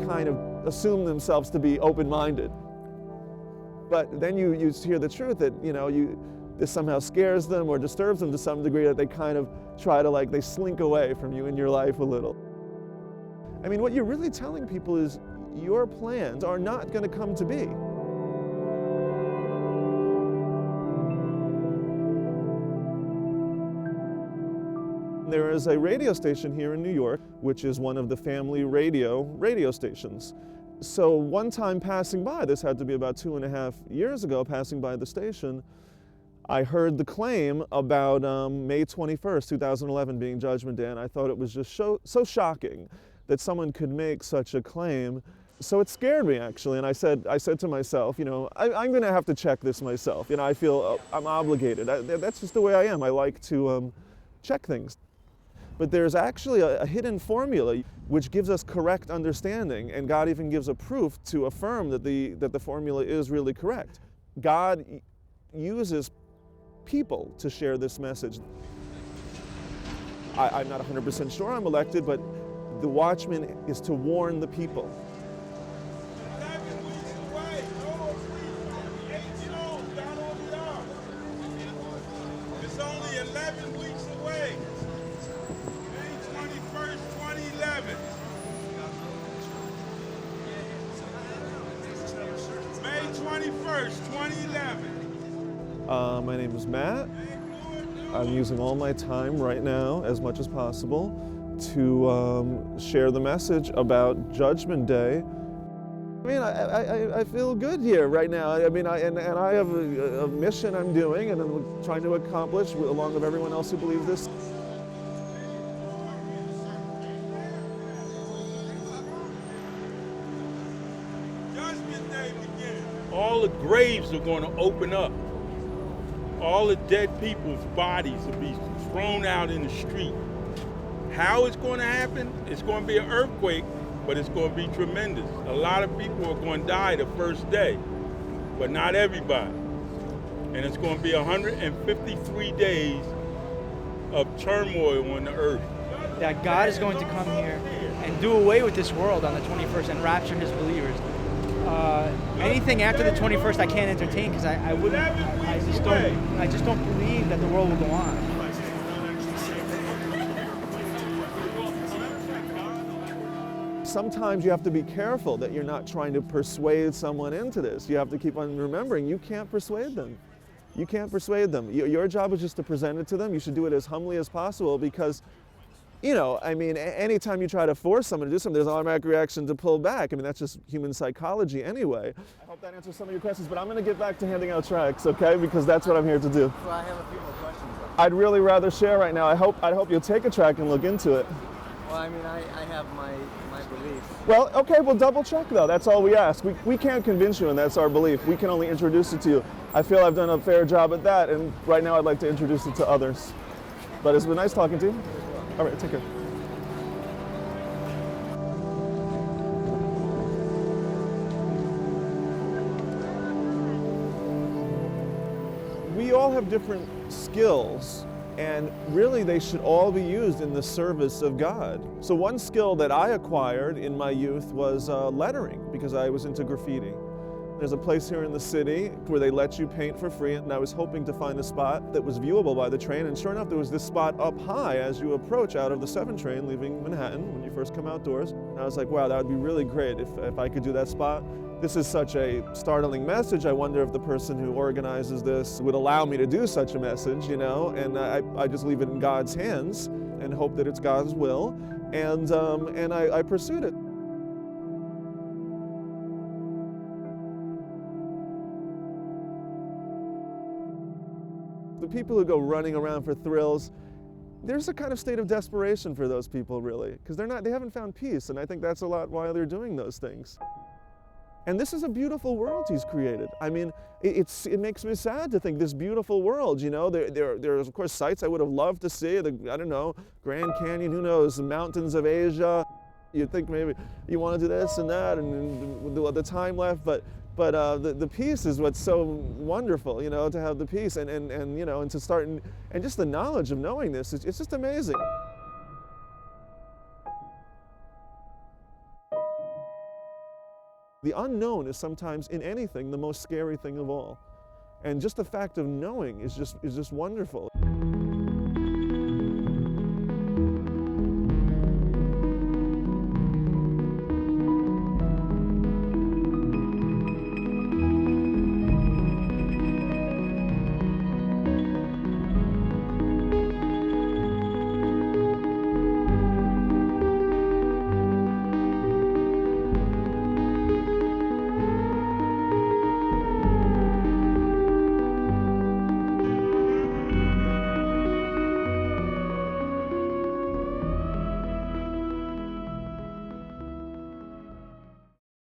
kind of assume themselves to be open-minded. But then you hear the truth that, this somehow scares them or disturbs them to some degree, that they kind of try to, they slink away from you in your life a little. I mean, what you're really telling people is your plans are not going to come to be. There is a radio station here in New York, which is one of the family radio stations. So one time passing by, this had to be about 2.5 years ago, passing by the station, I heard the claim about May 21st, 2011 being Judgment Day, and I thought it was just so shocking that someone could make such a claim. So it scared me, actually, and I said to myself, I'm going to have to check this myself. I feel I'm obligated. That's just the way I am. I like to check things. But there's actually a hidden formula which gives us correct understanding, and God even gives a proof to affirm that the formula is really correct. God uses people to share this message. I'm not 100% sure I'm elected, but the watchman is to warn the people. It's only 11 weeks away. May 21st, 2011. May 21st, 2011. My name is Matt. I'm using all my time right now, as much as possible, to share the message about Judgment Day. I mean, I feel good here right now. I mean, I have a mission I'm doing, and I'm trying to accomplish along with everyone else who believes this. Judgment Day begins. All the graves are going to open up. All the dead people's bodies will be thrown out in the street. How it's going to happen? It's going to be an earthquake, but it's going to be tremendous. A lot of people are going to die the first day, but not everybody. And it's going to be 153 days of turmoil on the earth. That God is going to come here and do away with this world on the 21st and rapture his believers. Anything after the 21st I can't entertain, because I just don't believe that the world will go on. Sometimes you have to be careful that you're not trying to persuade someone into this. You have to keep on remembering you can't persuade them. You can't persuade them. Your job is just to present it to them. You should do it as humbly as possible, because I mean, anytime you try to force someone to do something, there's an automatic reaction to pull back. I mean, that's just human psychology anyway. I hope that answers some of your questions, but I'm going to get back to handing out tracts, okay? Because that's what I'm here to do. Well, I have a few more questions. I'd really rather share right now. I'd hope you'll take a tract and look into it. Well, I mean, I have my beliefs. Well, okay, we'll double check though. That's all we ask. We can't convince you, and that's our belief. We can only introduce it to you. I feel I've done a fair job at that, and right now I'd like to introduce it to others. But it's been nice talking to you. All right, take care. We all have different skills, and really they should all be used in the service of God. So one skill that I acquired in my youth was lettering, because I was into graffiti. There's a place here in the city where they let you paint for free, and I was hoping to find a spot that was viewable by the train, and sure enough there was this spot up high as you approach out of the 7 train leaving Manhattan when you first come outdoors. And I was like, wow, that would be really great if I could do that spot. This is such a startling message. I wonder if the person who organizes this would allow me to do such a message, and I just leave it in God's hands and hope that it's God's will, and I pursued it. The people who go running around for thrills, there's a kind of state of desperation for those people, really, because they haven't found peace, and I think that's a lot why they're doing those things. And this is a beautiful world he's created. I mean, it makes me sad to think this beautiful world, there's of course sights I would have loved to see, Grand Canyon, who knows, the mountains of Asia. You'd think maybe you want to do this and that, and with the time left, but the peace is what's so wonderful, to have the peace and to start, and just the knowledge of knowing this, it's just amazing. The unknown is sometimes in anything the most scary thing of all. And just the fact of knowing is just wonderful.